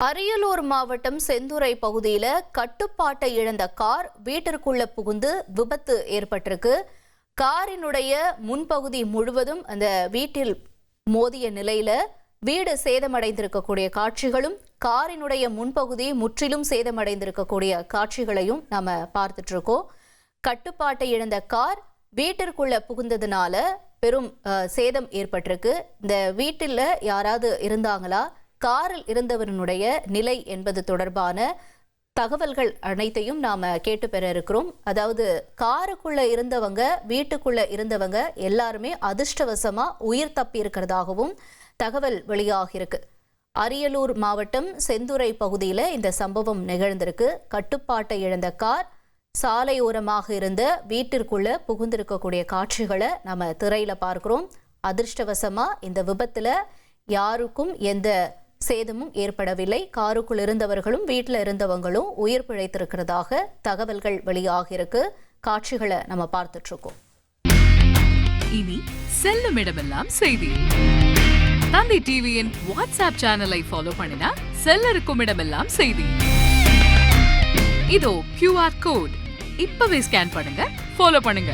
அரியலூர் மாவட்டம் செந்துறை பகுதியில கட்டுப்பாட்டை இழந்த கார் வீட்டிற்குள்ள புகுந்து விபத்து ஏற்பட்டிருக்கு. காரினுடைய முன்பகுதி முழுவதும் அந்த வீட்டில் மோதிய நிலையில வீடு சேதமடைந்திருக்கக்கூடிய காட்சிகளும், காரினுடைய முன்பகுதி முற்றிலும் சேதமடைந்திருக்கக்கூடிய காட்சிகளையும் நாம பார்த்துட்டு இருக்கோம். கட்டுப்பாட்டை இழந்த கார் வீட்டிற்குள்ள புகுந்ததுனால பெரும் சேதம் ஏற்பட்டிருக்கு. இந்த வீட்டில் யாராவது இருந்தாங்களா, காரில் இருந்தவனுடைய நிலை என்பது தொடர்பான தகவல்கள் அனைத்தையும் நாம கேட்டு பெற இருக்கிறோம். அதாவது காருக்குள்ள இருந்தவங்க, வீட்டுக்குள்ள இருந்தவங்க எல்லாருமே அதிர்ஷ்டவசமா உயிர் தப்பி இருக்கிறதாகவும் தகவல் வெளியாகிருக்கு. அரியலூர் மாவட்டம் செந்துறை பகுதியில இந்த சம்பவம் நிகழ்ந்திருக்கு. கட்டுப்பாட்டை இழந்த கார் சாலையோரமாக இருந்த வீட்டிற்குள்ள புகுந்திருக்கக்கூடிய காட்சிகளை நம்ம திரையில பார்க்கிறோம். அதிர்ஷ்டவசமா இந்த விபத்துல யாருக்கும் எந்த சேதமும் ஏற்படவில்லை. காருக்குள் இருந்தவர்களும் வீட்டில் இருந்தவங்களும் உயிர் பிழைத்திருக்கிறதாக தகவல்கள் வெளியாகிருக்கு. காட்சிகளை நம்ம பார்த்துட்டு இருக்கோம். இனி செல்லும் இடமெல்லாம் செய்தி. தந்தி டிவியின் வாட்ஸ்அப் சேனலை ஃபாலோ பண்ணினா செல்ல இருக்கும் இடமெல்லாம் செய்தி. இதோ QR கோட் இப்பவே ஸ்கேன் பண்ணுங்க, ஃபாலோ பண்ணுங்க.